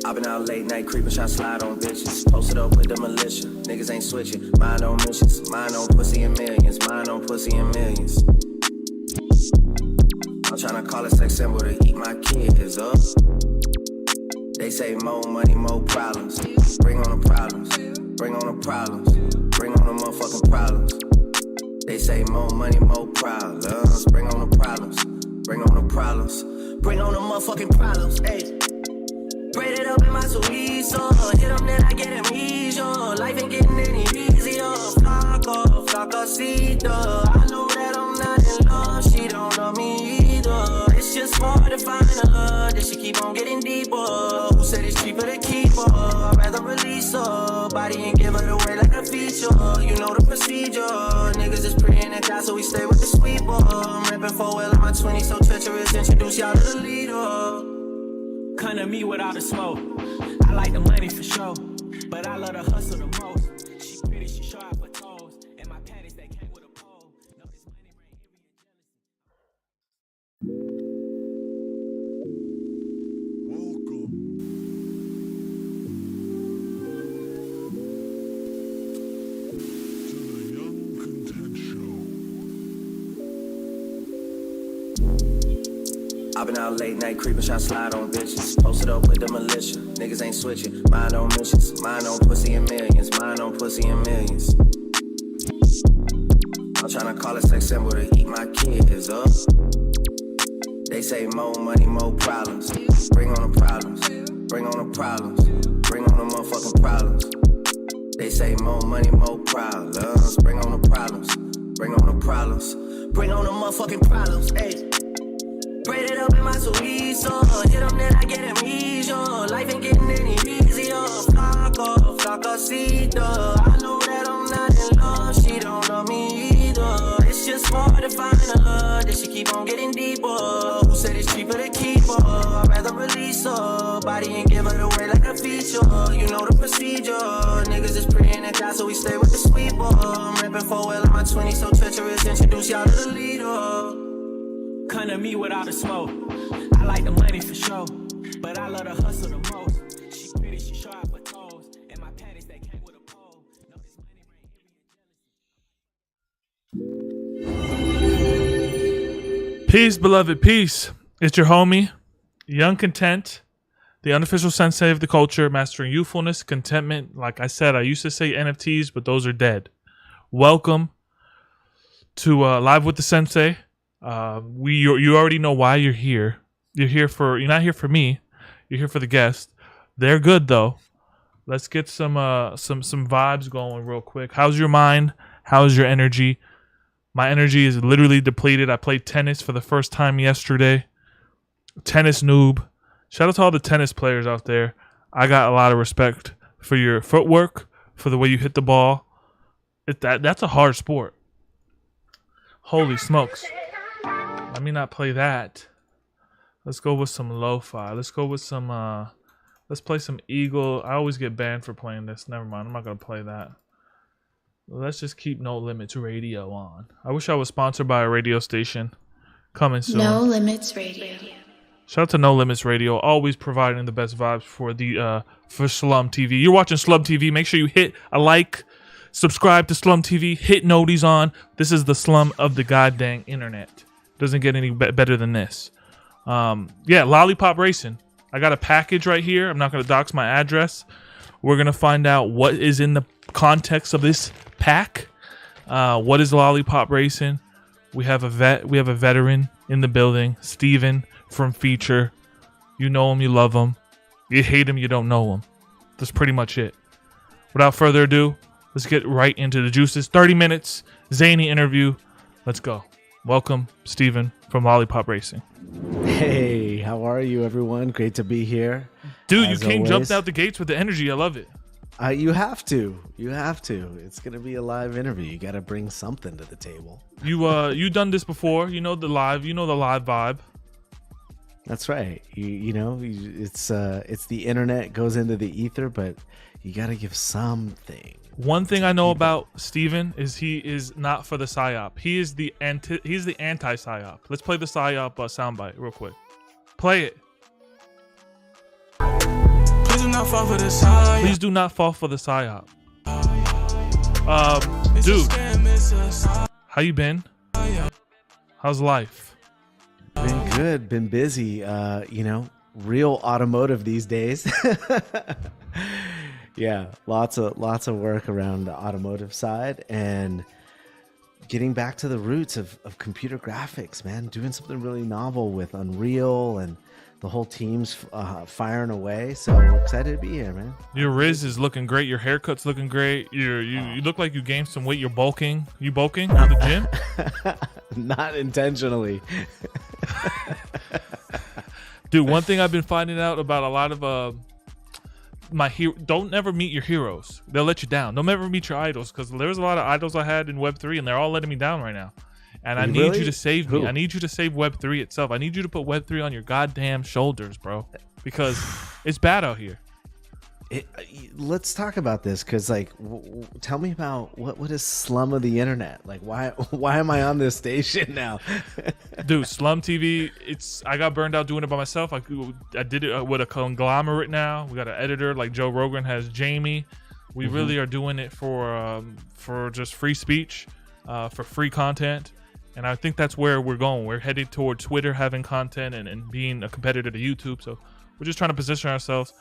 I've been out late night creeping, shot slide on bitches. Posted up with the militia, niggas ain't switching. Mind on missions, mind on pussy and millions, mind on pussy and millions. I'm tryna call a sex symbol to eat my kids up. They say more money, more problems. Bring on the problems, bring on the problems, bring on the motherfucking problems. They say more money, more problems. Bring on the problems, bring on the problems, bring on the motherfucking problems. Hey. Braid it up in my suizo. Hit them, then I get amnesia. Life ain't getting any easier. Flacosita. I know that I'm not in love. She don't love me either. It's just hard to find a love that she keep on getting deeper. Who said it's cheaper to keep her? I'd rather release her body and give her away like a feature. You know the procedure. Niggas is praying and die, so we stay with the sweeper. I'm rapping for well in my 20s, so treacherous. Introduce y'all to the leader. Come to me without a smoke. I like the money for sure, but I love the hustle the most. She pretty, she sharp for toes, and my panties they came with a pole. No, this money ring, Welcome to the Young Content Show. I've been out late night creeping, shot slide on bitches. Posted up with the militia, niggas ain't switching. Mind on missions, mind on pussy and millions, mind on pussy and millions. I'm tryna call a sex symbol to eat my kids up. They say more money, more problems. Bring on the problems, bring on the problems, bring on the motherfucking problems. They say more money, more problems. Bring on the problems, bring on the problems, bring on the motherfucking problems. Hey. Braid it up in my suizo. Hit them, then I get amnesia. Life ain't getting any easier. Flacosita. I know that I'm not in love. She don't love me either. It's just hard to find a love that she keep on getting deeper. Who said it's cheaper to keep her? I'd rather release her body and give her away like a feature. You know the procedure. Niggas is praying and die, so we stay with the sweeper. I'm rapping for well in my 20s, so treacherous. Introduce y'all to the leader. come to me without a smoke. I like the money for sure, but I love the hustle the most. She pretty, she sharp for toes, and my panties they came with a pole. No, this money ring, Peace, beloved, peace. It's your homie, Young Content, the unofficial sensei of the culture, mastering youthfulness, contentment. Like I said, I used to say NFTs, but those are dead. Welcome to Live with the Sensei. You already know why you're here. You're not here for me. You're here for the guest. They're good though. Let's get some vibes going real quick. How's your mind? How's your energy? My energy is literally depleted. I played tennis for the first time yesterday. Tennis noob. Shout out to all the tennis players out there. I got a lot of respect for your footwork, for the way you hit the ball. That's a hard sport. Holy smokes. Let me not play that. Let's go with some lo-fi. Let's go with some, let's play some Eagle. I always get banned for playing this. Never mind. I'm not going to play that. Let's just keep No Limits Radio on. I wish I was sponsored by a radio station. Coming soon. No Limits Radio. Shout out to No Limits Radio, always providing the best vibes for SLUMTV. You're watching SLUMTV. Make sure you hit a like, subscribe to SLUMTV, hit noties on. This is the slum of the goddamn internet. Doesn't get any better than this. Lollipop Racing. I got a package right here. I'm not going to dox my address. We're going to find out what is in the context of this pack. What is Lollipop Racing? We have a veteran in the building, Steven from Feature. You know him, you love him. You hate him, you don't know him. That's pretty much it. Without further ado, let's get right into the juices. 30 minutes, zany interview. Let's go. Welcome, Steven from Lollipop Racing. Hey, how are you, everyone? Great to be here. Dude, As you came always. jumped out the gates with the energy. I love it. You have to. You have to. It's going to be a live interview. You got to bring something to the table. You done this before. You know the live vibe. That's right. It's the internet goes into the ether, but you got to give something. One thing I know about Steven is he is not for the psyop. He's the anti-psyop. Let's play the psyop soundbite real quick. Play it. Please do not fall for the psyop. Please do not fall for the psyop. Dude, how you been? How's life? Been good, been busy. Real automotive these days. Yeah, lots of work around the automotive side and getting back to the roots of computer graphics, man. Doing something really novel with Unreal, and the whole team's firing away. So we're excited to be here, man. Your Riz is looking great. Your haircut's looking great. You look like you gained some weight. You're bulking. You bulking at the gym? Not intentionally. Dude, one thing I've been finding out about a lot of my don't never meet your heroes. They'll let you down. Don't ever meet your idols, because there's a lot of idols I had in Web3 and they're all letting me down right now. And I need you to save me. I need you to save Web3 itself. I need you to put Web3 on your goddamn shoulders, bro, because it's bad out here. Let's talk about this, because tell me about what is Slum of the internet? Like, why am I on this station now? Dude, Slumtv, I got burned out doing it by myself. I did it with a conglomerate now. We got an editor like Joe Rogan has Jamie. We really are doing it for just free speech, for free content. And I think that's where we're going. We're headed toward Twitter having content and being a competitor to YouTube. So we're just trying to position ourselves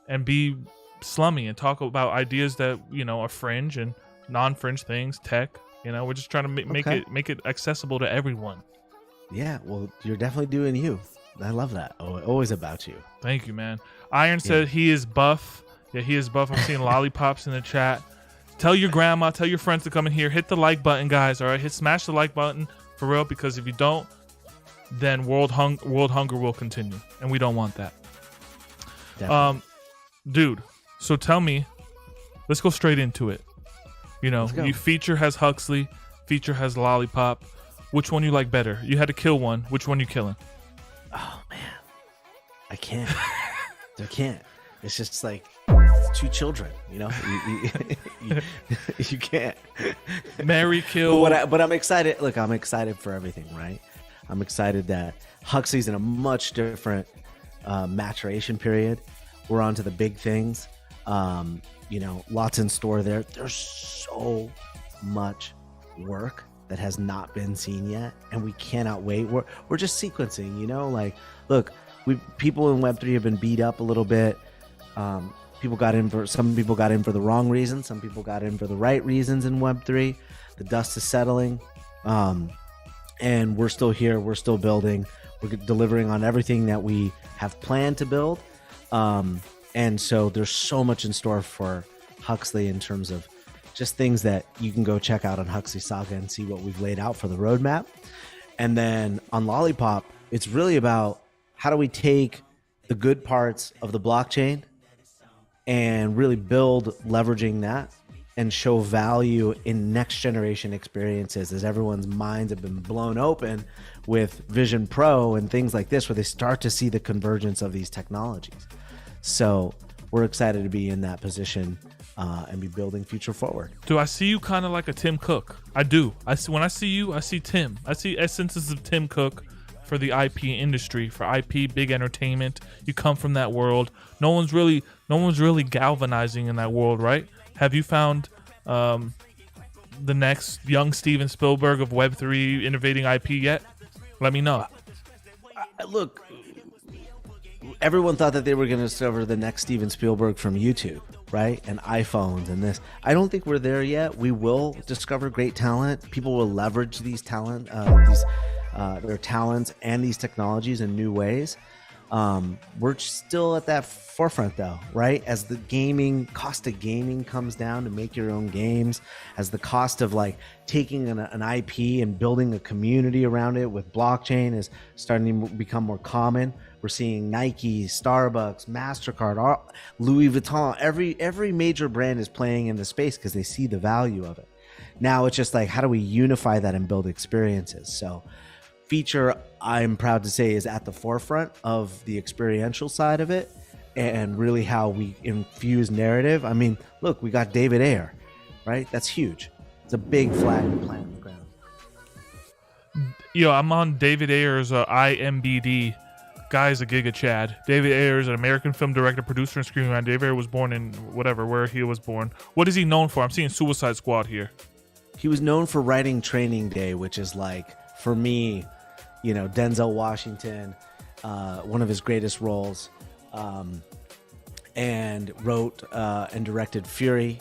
and be slummy and talk about ideas that are fringe and non-fringe things, tech. We're just trying to make it accessible to everyone. Yeah, well, you're definitely doing you. I love that. Always about you. Thank you, man. Iron said he is buff. Yeah, he is buff. I'm seeing lollipops in the chat. Tell your grandma, tell your friends to come in here. Hit the like button, guys. All right, smash the like button for real, because if you don't, then world hunger will continue, and we don't want that. Definitely. Dude. So tell me, let's go straight into it. You feature has Huxley, feature has Lollipop. Which one you like better? You had to kill one. Which one you killing? Oh man, I can't. I can't. It's just like it's two children. You can't. Marry, kill. But I'm excited. Look, I'm excited for everything. Right. I'm excited that Huxley's in a much different maturation period. We're on to the big things. Lots in store there. There's so much work that has not been seen yet, and we cannot wait. We're just sequencing, look, people in Web3 have been beat up a little bit. Some people got in for the wrong reasons. Some people got in for the right reasons in Web3. The dust is settling, and we're still here. We're still building. We're delivering on everything that we have planned to build. And so there's so much in store for Huxley in terms of just things that you can go check out on Huxley Saga and see what we've laid out for the roadmap. And then on Lollipop, it's really about how do we take the good parts of the blockchain and really build leveraging that and show value in next generation experiences, as everyone's minds have been blown open with Vision Pro and things like this, where they start to see the convergence of these technologies. So we're excited to be in that position and be building future forward. Do I see you kind of like a Tim Cook? I do. When I see you, I see Tim. I see essences of Tim Cook for the IP industry, for IP, big entertainment. You come from that world. No one's really galvanizing in that world, right? Have you found the next young Steven Spielberg of Web3 innovating IP yet? Let me know. Look, everyone thought that they were going to discover the next Steven Spielberg from YouTube, right? And iPhones and this. I don't think we're there yet. We will discover great talent. People will leverage these their talents and these technologies in new ways. We're still at that forefront though, right? As the cost of gaming comes down to make your own games, as the cost of taking an IP and building a community around it with blockchain is starting to become more common. We're seeing Nike, Starbucks, MasterCard, Louis Vuitton, every major brand is playing in the space because they see the value of it. Now it's just how do we unify that and build experiences? So feature, I'm proud to say, is at the forefront of the experiential side of it and really how we infuse narrative. I mean, look, we got David Ayer. right? That's huge. It's a big flag plant on the ground. Yo, I'm on David Ayer's IMBD. Guy's a Giga Chad. David Ayer is an American film director, producer, and screenwriter. David Ayer was born in where he was born. What is he known for? I'm seeing Suicide Squad here. He was known for writing Training Day, which is like, for me, Denzel Washington, one of his greatest roles, and wrote and directed Fury.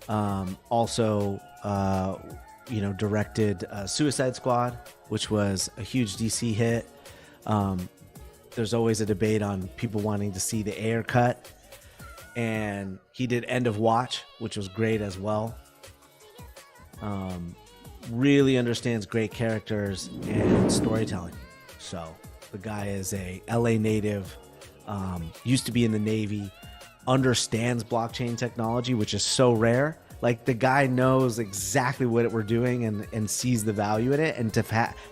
Also, directed Suicide Squad, which was a huge DC hit. There's always a debate on people wanting to see the Ayer cut. And he did End of Watch, which was great as well. Really understands great characters and storytelling. So the guy is a LA native, used to be in the Navy, understands blockchain technology, which is so rare. Like, the guy knows exactly what we're doing and sees the value in it. And to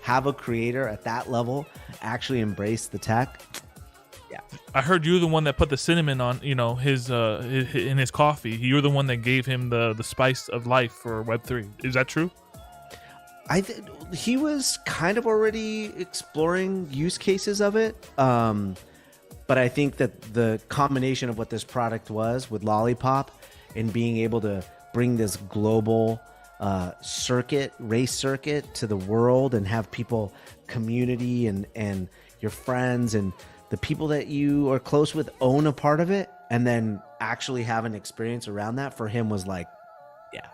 have a creator at that level actually embrace the tech. Yeah. I heard you're the one that put the cinnamon on, his in his coffee. You're the one that gave him the spice of life for Web3. Is that true? He was kind of already exploring use cases of it. But I think that the combination of what this product was with Lollipop and being able to bring this global race circuit to the world and have people, community and your friends and the people that you are close with own a part of it, and then actually have an experience around that, for him was like, yeah.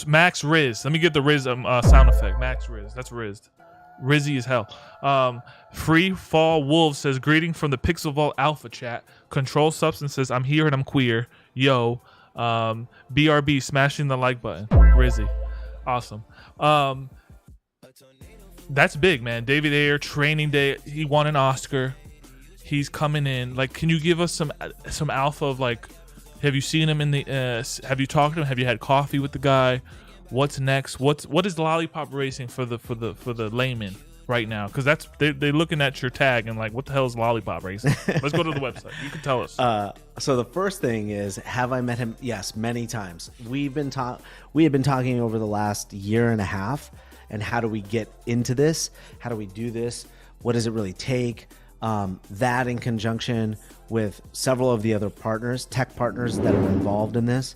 Max Riz. Let me get the Riz sound effect. Max Riz. That's Riz. Rizzy as hell. Free Fall Wolf says, greeting from the Pixel Vault Alpha chat. Control Substance says, I'm here and I'm queer. Yo. BRB smashing the like button. Rizzy. Awesome. That's big, man. David Ayer, Training Day. He won an Oscar. He's coming in. Like, can you give us some alpha of, like, have you seen him in the have you talked to him? Have you had coffee with the guy? What's next? What is Lollipop Racing for the layman right now? Because they're looking at your tag and like, what the hell is Lollipop Racing? Let's go to the website. You can tell us. So the first thing is, have I met him? Yes, many times. We have been talking over the last year and a half, and how do we get into this? How do we do this? What does it really take? That in conjunction with several of the other tech partners that are involved in this.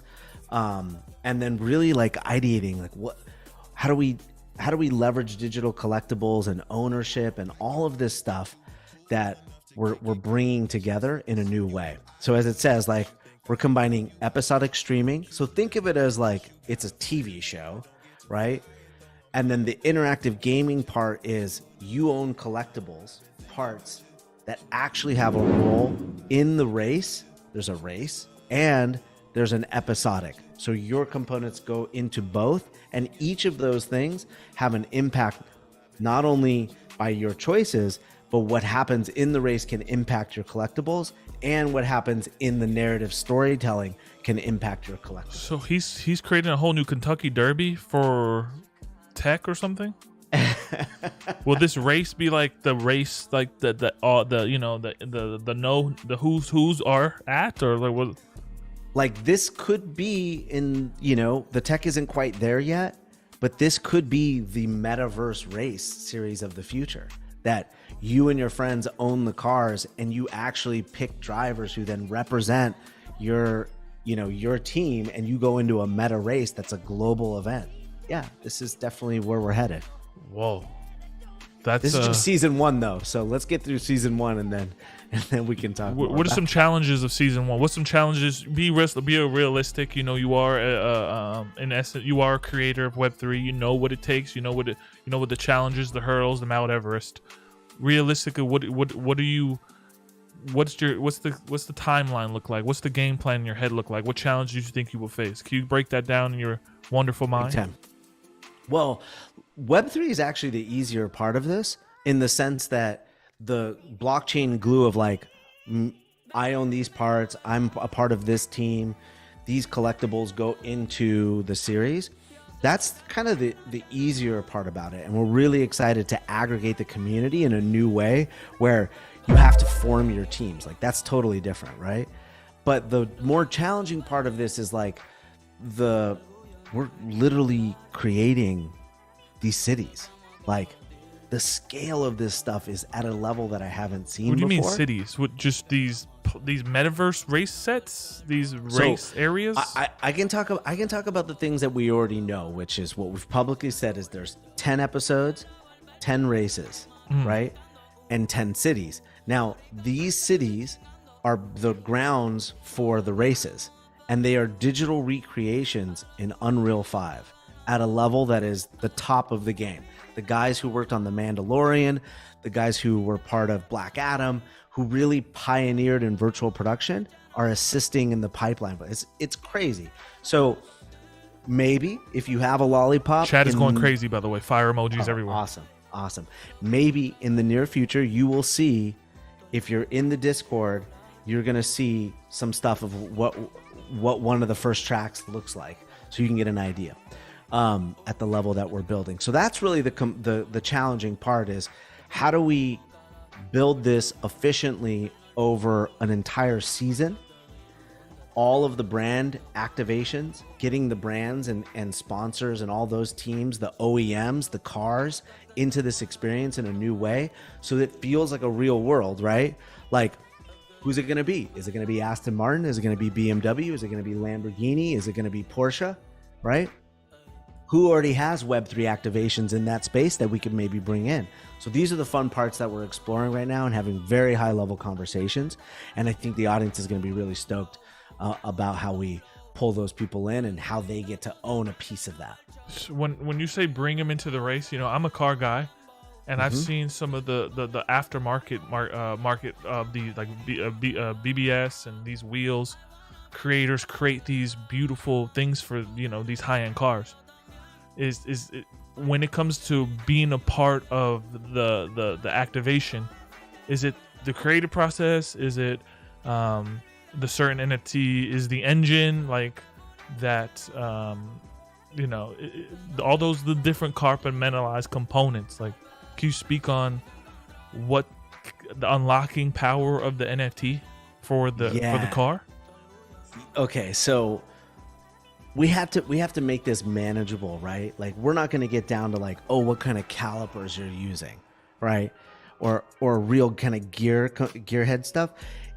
And then really like ideating, like how do we leverage digital collectibles and ownership and all of this stuff that we're bringing together in a new way. So as it says, like, we're combining episodic streaming. So think of it as like it's a TV show, right? And then the interactive gaming part is you own collectibles, parts that actually have a role in the race. There's a race and there's an episodic. So your components go into both, and each of those things have an impact not only by your choices, but what happens in the race can impact your collectibles, and what happens in the narrative storytelling can impact your collectibles. So he's creating a whole new Kentucky Derby for tech or something? Will this race be like the race, like the who's are at, or like what? Like, this could be in, the tech isn't quite there yet, but this could be the metaverse race series of the future, that you and your friends own the cars and you actually pick drivers who then represent your team, and you go into a meta race that's a global event. Yeah, this is definitely where we're headed. Whoa. This is just season 1 though, so let's get through season 1 and then we can talk. What are some challenges of season 1? What's some challenges? Be realistic. You are in essence, you are a creator of Web3. You know what it takes. You know what the challenges, the hurdles, the Mount Everest. Realistically, what's the timeline look like? What's the game plan in your head look like? What challenges do you think you will face? Can you break that down in your wonderful mind? Well, Web3 is actually the easier part of this, in the sense that the blockchain glue of like, I own these parts, I'm a part of this team, these collectibles go into the series. That's kind of the easier part about it. And we're really excited to aggregate the community in a new way where you have to form your teams. Like, that's totally different, right? But the more challenging part of this is like the we're literally creating these cities. Like the scale of this stuff is at a level that I haven't seen What do you before. mean cities? What, just these metaverse race sets, these race areas? I can talk about the things that we already know, which is what we've publicly said is there's 10 episodes, 10 races, right? And 10 cities. Now, these cities are the grounds for the races, and they are digital recreations in Unreal 5 at a level that is the top of the game. The guys who worked on The Mandalorian, the guys who were part of Black Adam, who really pioneered in virtual production, are assisting in the pipeline. But it's crazy. So maybe if you have a Lollipop, Chat is going crazy, by the way. Fire emojis everywhere. Awesome. Maybe in the near future, you will see, if you're in the Discord, you're going to see some stuff of what one of the first tracks looks like, so you can get an idea at the level that we're building. So that's really the challenging part, is how do we build this efficiently over an entire season? All of the brand activations, getting the brands and sponsors and all those teams, the OEMs, the cars, into this experience in a new way, so that it feels like a real world, right? Like, who's it going to be? Is it going to be Aston Martin? Is it going to be BMW? Is it going to be Lamborghini? Is it going to be Porsche, right? Who already has Web3 activations in that space that we could maybe bring in? So these are the fun parts that we're exploring right now and having very high level conversations. And I think the audience is going to be really stoked about how we pull those people in and how they get to own a piece of that. When you say bring them into the race, you know, I'm a car guy, and I've seen some of the aftermarket market of the like BBS and these wheels creators create these beautiful things for, you know, these high-end cars. Is it, when it comes to being a part of the activation, is it the creative process? Is it the certain NFT? Is the engine like that? You know, all those the different compartmentalized components. Like, can you speak on what the unlocking power of the NFT for the car? Okay, so we have to make this manageable, right? Like, we're not going to get down to like, oh, what kind of calipers you're using, right? Or real kind of gearhead stuff.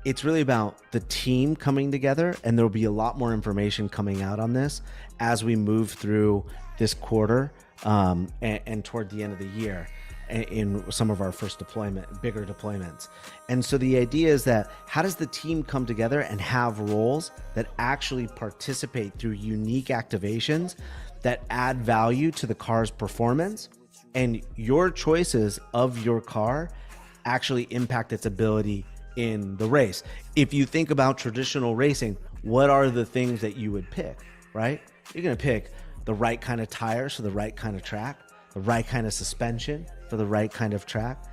It's really about the team coming together, and there'll be a lot more information coming out on this as we move through this quarter and toward the end of the year in some of our first bigger deployments. And so the idea is that how does the team come together and have roles that actually participate through unique activations that add value to the car's performance, and your choices of your car actually impact its ability in the race. If you think about traditional racing, what are the things that you would pick, right? You're going to pick the right kind of tires for the right kind of track, the right kind of suspension for the right kind of track,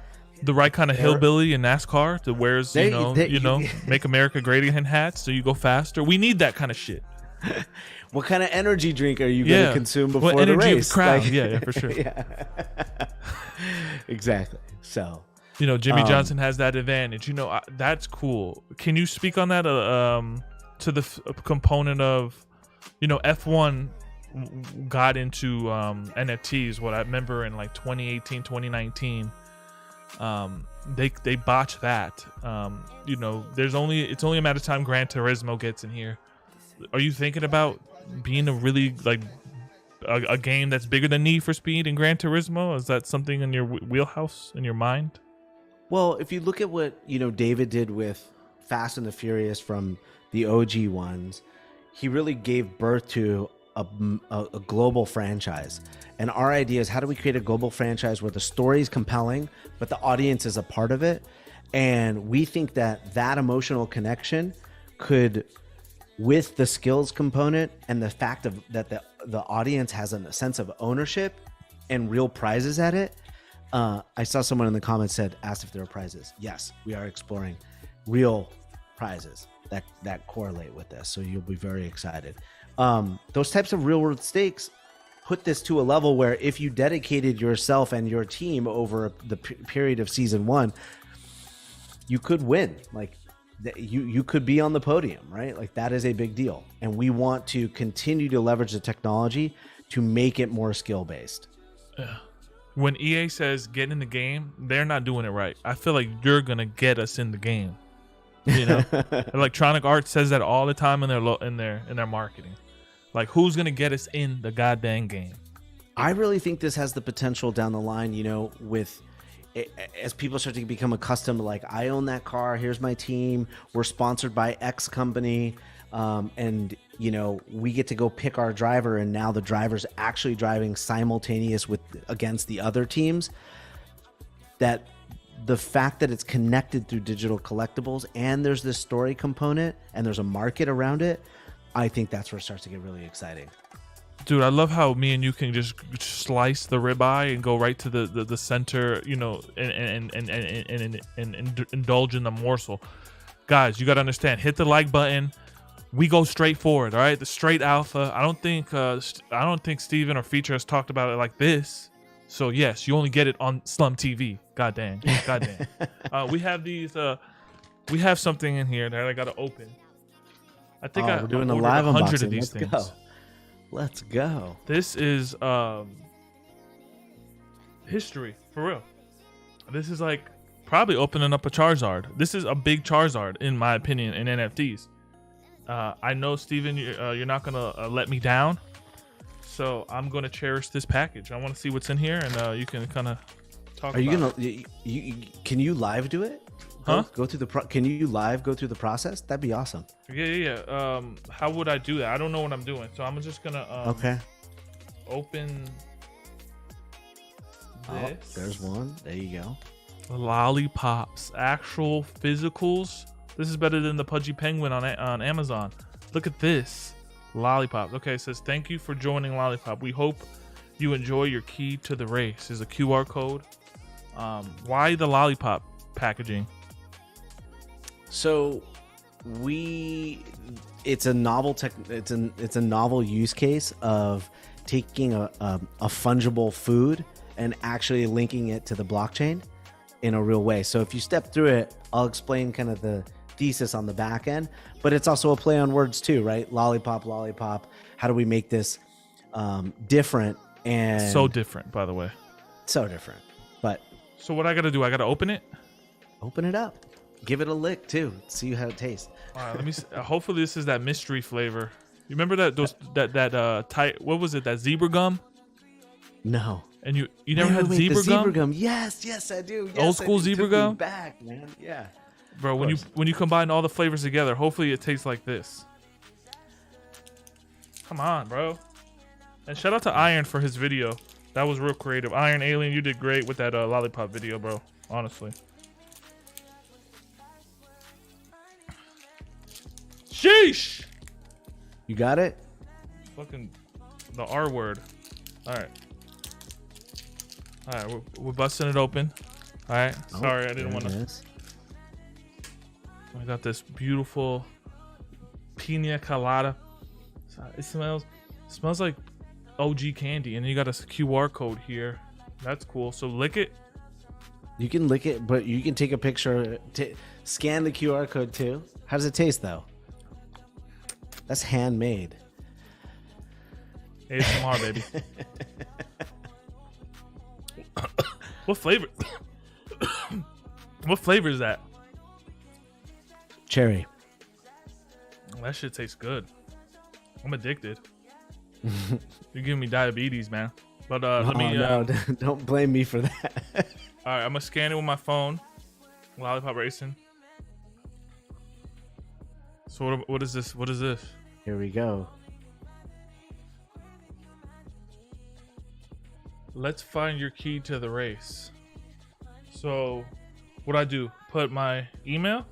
the right kind of hillbilly in NASCAR that wears, Make America Great Again hats so you go faster. We need that kind of shit. What kind of energy drink are you going to consume before the energy race? Of the crowd. Like, yeah, for sure. Yeah. Exactly. So, you know, Jimmy Johnson has that advantage. You know, that's cool. Can you speak on that to the component of, you know, F1 got into NFTs? What I remember in like 2018, 2019, they botched that. You know, it's only a matter of time Gran Turismo gets in here. Are you thinking about being a really like a game that's bigger than Need for Speed and Gran Turismo? Is that something in your wheelhouse, in your mind? Well, if you look at what, you know, David did with Fast and the Furious from the OG ones, he really gave birth to a global franchise. And our idea is, how do we create a global franchise where the story is compelling, but the audience is a part of it? And we think that emotional connection could, with the skills component and the fact that the audience has a sense of ownership and real prizes at it. I saw someone in the comments asked if there are prizes. Yes, we are exploring real prizes that correlate with this. So you'll be very excited. Those types of real world stakes put this to a level where if you dedicated yourself and your team over the period of season 1, you could win. Like, that you could be on the podium, right? Like that is a big deal. And we want to continue to leverage the technology to make it more skill based. When EA says get in the game, they're not doing it right. I feel like you're gonna get us in the game. You know, Electronic Arts says that all the time in their marketing. Like, who's gonna get us in the goddamn game? I really think this has the potential down the line, with as people start to become accustomed to, like, I own that car, here's my team, we're sponsored by X company, and we get to go pick our driver, and now the driver's actually driving simultaneous against the other teams. That the fact that it's connected through digital collectibles and there's this story component and there's a market around it, I think that's where it starts to get really exciting. Dude, I love how me and you can just slice the ribeye and go right to the center, and indulge in the morsel. Guys, you got to understand, hit the like button. We go straight forward, all right? The straight alpha. I don't think Steven or Feature has talked about it like this. So yes, you only get it on SLUMTV. Goddamn. We have these. We have something in here that I got to open. I think we're doing a live 100 unboxing. of these things. Let's go. This is history for real. This is like probably opening up a Charizard. This is a big Charizard in my opinion in NFTs. I know, Steven, you're not gonna let me down, so I'm gonna cherish this package. I want to see what's in here, and you can kind of talk. Are you gonna? Can you live do it? Huh? Go through the can you live go through the process? That'd be awesome. Yeah. How would I do that? I don't know what I'm doing, so I'm just gonna okay. Open this. Oh, there's one. There you go. Lollipops, actual physicals. This is better than the Pudgy Penguin on Amazon. Look at this. Lollipops. Okay, it says, thank you for joining Lollipop. We hope you enjoy your key to the race. There's a QR code. Why the Lollipop packaging? So it's a novel it's a novel use case of taking a fungible food and actually linking it to the blockchain in a real way. So if you step through it, I'll explain kind of the thesis on the back end, but it's also a play on words too, right? Lollipop. How do we make this different? And so different, by the way. So different. But so what I gotta do? I gotta open it. Open it up. Give it a lick too. See how it tastes. All right, let me. Hopefully, this is that mystery flavor. You remember that tight? What was it? That zebra gum? No. And you never had zebra gum? Zebra gum. Yes, I do. Yes, old school zebra gum. Back, man. Yeah. Bro, when you combine all the flavors together, hopefully it tastes like this. Come on, bro. And shout out to Iron for his video. That was real creative. Iron Alien, you did great with that lollipop video, bro. Honestly. Sheesh. You got it? Fucking the R word. All right. We're busting it open. All right. Sorry, I didn't want to. I got this beautiful pina colada. It smells like OG candy, and then you got a QR code here. That's cool. So lick it. You can lick it, but you can take a picture. Scan the QR code too. How does it taste though? That's handmade. ASMR, baby. What flavor? What flavor is that? Cherry. That shit tastes good. I'm addicted. You're giving me diabetes, man. But let me. No, don't blame me for that. All right, I'm gonna scan it with my phone. Lollipop Racing. So what is this? What is this? Here we go. Let's find your key to the race. So, what I do? Put my email.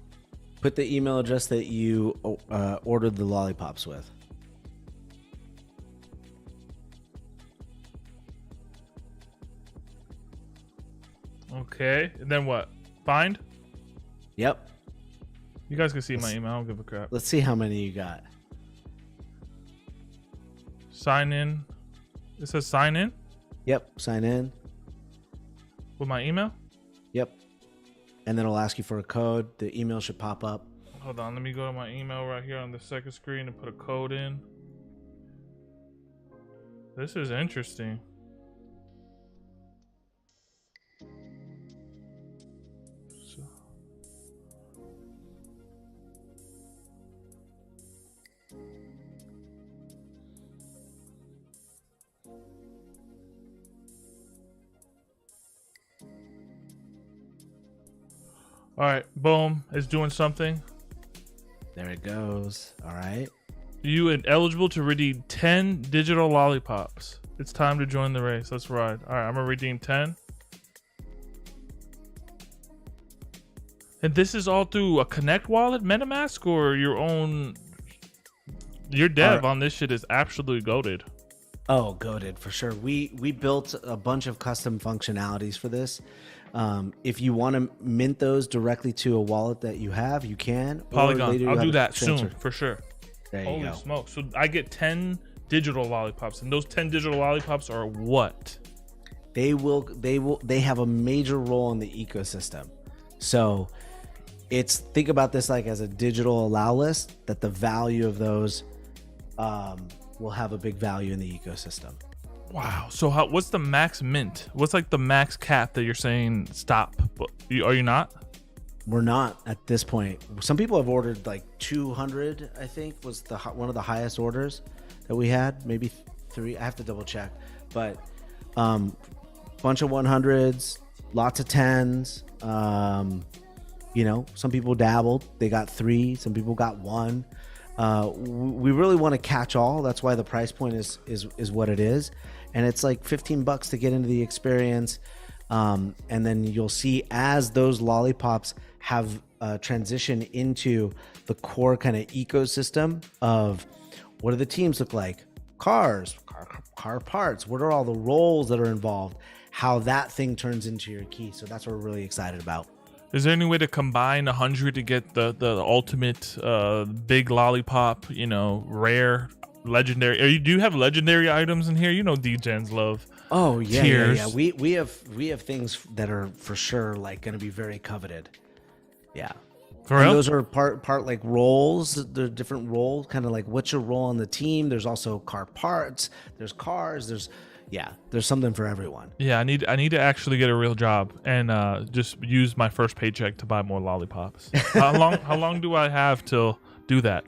Put the email address that you ordered the lollipops with. Okay, and then what? Find? Yep. You guys can see my email. I don't give a crap. Let's see how many you got. Sign in. It says sign in? Yep. Sign in. With my email? Yep. And then it'll ask you for a code. The email should pop up. Hold on, let me go to my email right here on the second screen and put a code in. This is interesting. So. All right, boom, it's doing something. There it goes. All right. You are eligible to redeem 10 digital lollipops. It's time to join the race. Let's ride. All right, I'm gonna redeem 10. And this is all through a Connect wallet, MetaMask, or your own. Your dev on this shit is absolutely goated. Oh, goated for sure. We built a bunch of custom functionalities for this. If you want to mint those directly to a wallet that you have, you can. Polygon. I'll do that soon for sure. There you Holy go. smoke. So I get 10 digital lollipops, and those 10 digital lollipops are what? They have a major role in the ecosystem. So think about this like as a digital allow list, that the value of those will have a big value in the ecosystem. Wow. So what's the max mint? What's like the max cap that you're saying stop? Are you not? We're not at this point. Some people have ordered like 200, I think was one of the highest orders that we had. Maybe 3. I have to double check. But bunch of 100s, lots of 10s. Some people dabbled. They got 3. Some people got 1. We really want to catch all. That's why the price point is what it is. And it's like $15 to get into the experience. And then you'll see as those lollipops have transitioned into the core kind of ecosystem of what do the teams look like? Cars, car parts. What are all the roles that are involved? How that thing turns into your key. So that's what we're really excited about. Is there any way to combine 100 to get the ultimate big lollipop, rare, legendary? Do you have legendary items in here? DGens love. Oh yeah, tiers. yeah. We have things that are for sure like going to be very coveted. Yeah. For real? Those are part like roles. They're different roles, kind of like what's your role on the team. There's also car parts. There's cars. There's something for everyone. Yeah, I need to actually get a real job and just use my first paycheck to buy more lollipops. How long do I have to do that?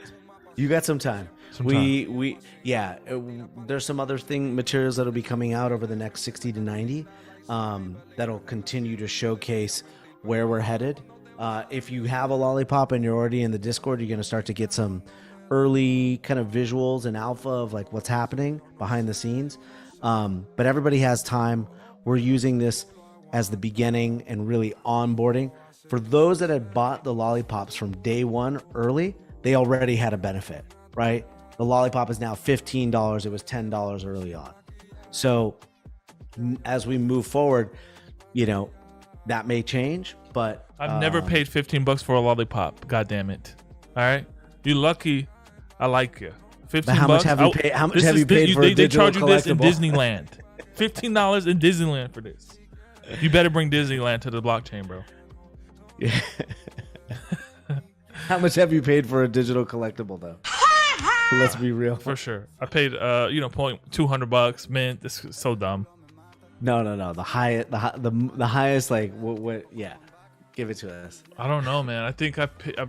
You got some time. There's some other materials that'll be coming out over the next 60 to 90 that'll continue to showcase where we're headed. If you have a lollipop and you're already in the Discord, you're going to start to get some early kind of visuals and alpha of like what's happening behind the scenes. But everybody has time. We're using this as the beginning and really onboarding. For those that had bought the lollipops from day one early, they already had a benefit, right? The lollipop is now $15. It was $10 early on. So as we move forward, that may change, but I've never paid $15 for a lollipop. God damn it. All right. You lucky. I like you. $15. How much have you paid? How much have you paid for a they digital charge you this in collectible? Disneyland. $15 in Disneyland for this. You better bring Disneyland to the blockchain, bro. Yeah. How much have you paid for a digital collectible though? Let's be real. For sure. I paid $200 mint. This is so dumb. No. The highest like what? Yeah. Give it to us. I don't know, man. I think I paid,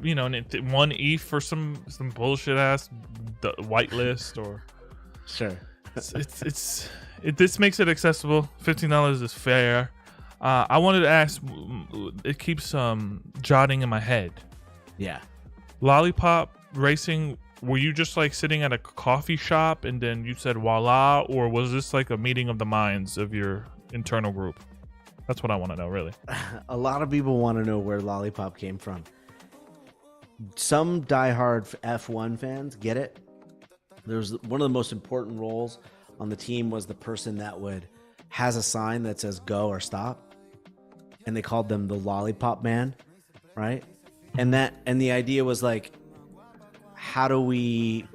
one ETH for some bullshit ass whitelist or Sure. This makes it accessible. $15 is fair. I wanted to ask. It keeps jotting in my head. Yeah. Lollipop Racing. Were you just like sitting at a coffee shop and then you said voila, or was this like a meeting of the minds of your internal group? That's what I want to know, really. A lot of people want to know where Lollipop came from. Some diehard F1 fans get it. There's one of the most important roles on the team was the person that has a sign that says go or stop, and they called them the Lollipop Man, right? And the idea was like, how do we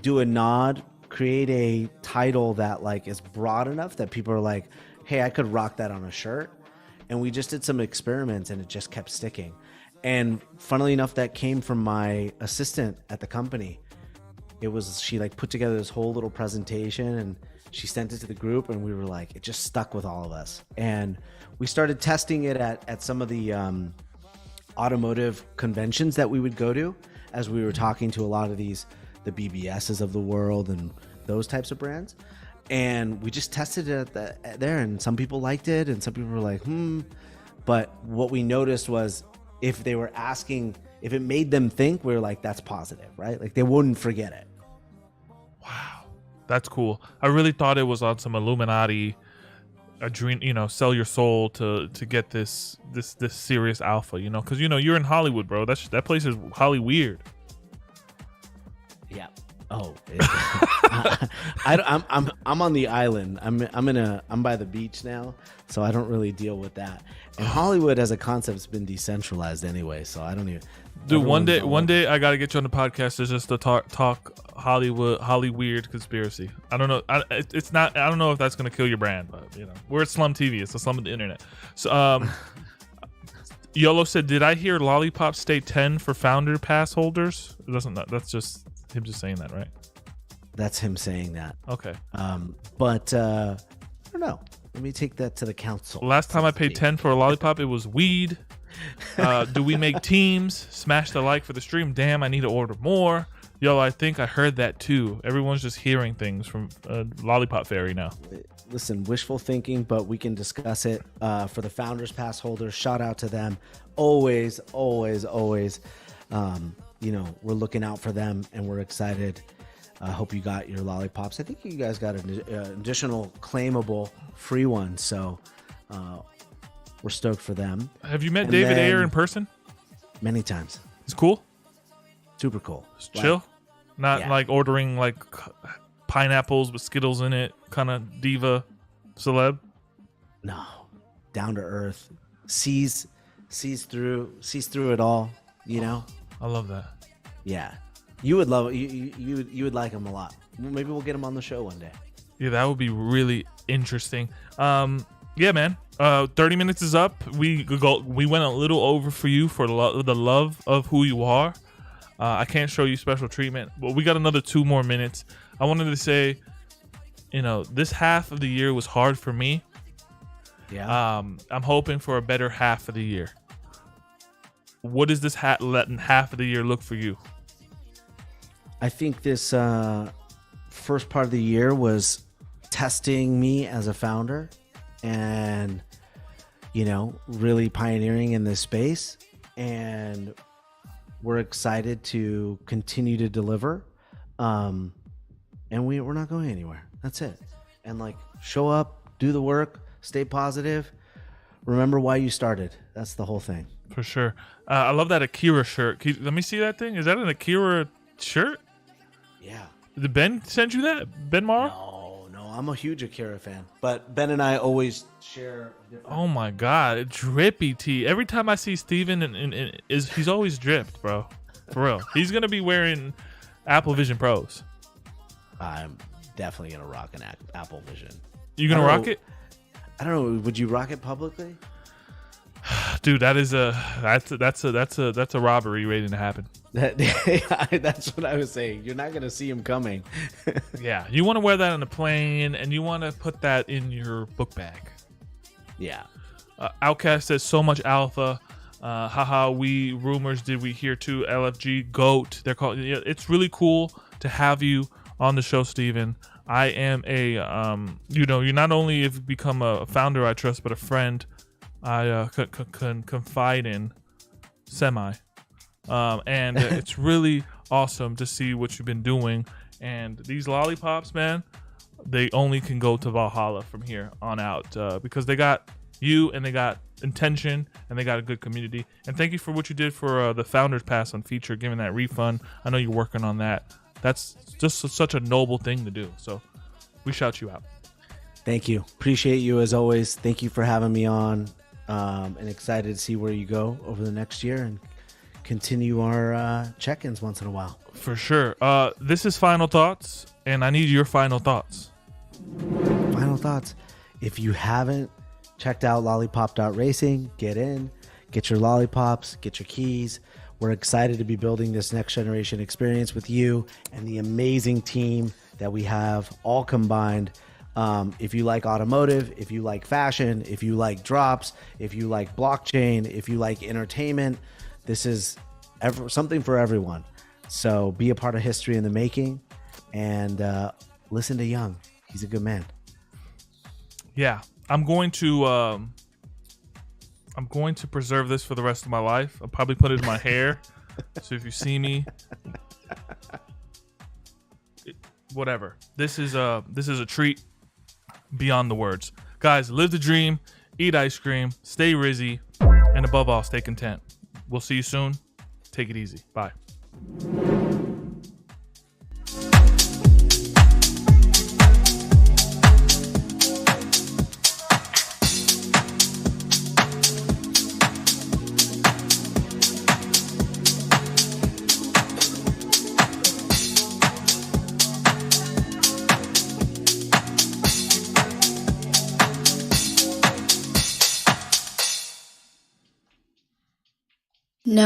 do a nod, create a title that like is broad enough that people are like, hey, I could rock that on a shirt. And we just did some experiments and it just kept sticking. And funnily enough, that came from my assistant at the company. She like put together this whole little presentation and she sent it to the group, and we were like, it just stuck with all of us. And we started testing it at some of the automotive conventions that we would go to, as we were talking to a lot of the BBSs of the world and those types of brands. And we just tested it there, and some people liked it and some people were like, But what we noticed was if they were asking, if it made them think, we were like, that's positive, right? Like they wouldn't forget it. Wow, that's cool. I really thought it was on some Illuminati, a dream, sell your soul to get this serious alpha, because you're in Hollywood, bro. That place is Holly weird. Yeah. Oh, I'm on the island. I'm by the beach now, so I don't really deal with that. And Hollywood as a concept's been decentralized anyway, so I don't even. Dude, one day I gotta get you on the podcast just to talk Holly weird conspiracy. I don't know. It's not. I don't know if that's gonna kill your brand, but we're at SLUMTV. It's the slum of the internet. So, Yolo said, "Did I hear Lollipop stay 10 for founder pass holders?" That's just him just saying that, right? That's him saying that. Okay. But I don't know. Let me take that to the council. Last time I paid 10 for a lollipop, it was weed. Do we make teams? Smash the like for the stream. Damn, I need to order more. Yo, I think I heard that too. Everyone's just hearing things from Lollipop Fairy now. Listen, wishful thinking, but we can discuss it. For the Founders Pass holders, shout out to them. Always, always, always. We're looking out for them, and we're excited. I hope you got your lollipops. I think you guys got an additional claimable free one, so we're stoked for them. Have you met David Ayer in person? Many times. It's cool? Super cool. It's chill? Not like ordering like pineapples with Skittles in it, kind of diva celeb? No. Down to earth. Sees through it all, I love that. Yeah. You would love it. You would like him a lot. Maybe we'll get him on the show one day. Yeah, that would be really interesting. Yeah, man. 30 minutes is up. We went a little over for you for the love of who you are. I can't show you special treatment, but we got another 2 more minutes. I wanted to say, this half of the year was hard for me. Yeah. I'm hoping for a better half of the year. What does this half of the year look for you? I think this first part of the year was testing me as a founder and, really pioneering in this space. And we're excited to continue to deliver. And we're not going anywhere. That's it. And show up, do the work, stay positive. Remember why you started. That's the whole thing. For sure. I love that Akira shirt. Let me see that thing. Is that an Akira shirt? Yeah. Did Ben send you that? Ben Mara? No, I'm a huge Akira fan. But Ben and I always share. Oh my God, drippy tee. Every time I see Steven, he's always dripped, bro. For real. He's gonna be wearing Apple Vision Pros. I'm definitely gonna rock an Apple Vision. You gonna rock it? I don't know. Would you rock it publicly? Dude, that's a robbery waiting to happen. That's what I was saying. You're not gonna see him coming. Yeah, you want to wear that on a plane, and you want to put that in your book bag. Yeah. Outcast says so much alpha. Haha, we rumors did we hear too? LFG GOAT. They're called. Yeah, it's really cool to have you on the show, Steven. I am a you not only have become a founder I trust, but a friend I can confide in semi. And it's really awesome to see what you've been doing. And these lollipops, man, they only can go to Valhalla from here on out because they got you and they got intention and they got a good community. And thank you for what you did for the Founders Pass on Feature, giving that refund. I know you're working on that. That's just such a noble thing to do. So we shout you out. Thank you. Appreciate you as always. Thank you for having me on. And excited to see where you go over the next year and continue our check-ins once in a while. For sure. This is Final Thoughts, and I need your final thoughts. Final thoughts. If you haven't checked out lollipop.racing, get in, Get your lollipops, get your keys. We're excited to be building this next generation experience with you and the amazing team that we have all combined. If you like automotive, if you like fashion, if you like drops, if you like blockchain, if you like entertainment, this is something for everyone. So be a part of history in the making, and listen to Young. He's a good man. Yeah, I'm going to preserve this for the rest of my life. I'll probably put it in my hair. So if you see me, whatever. This is a treat beyond the words. Guys, live the dream, eat ice cream, stay rizzy, and above all, stay content. We'll see you soon. Take it easy. Bye.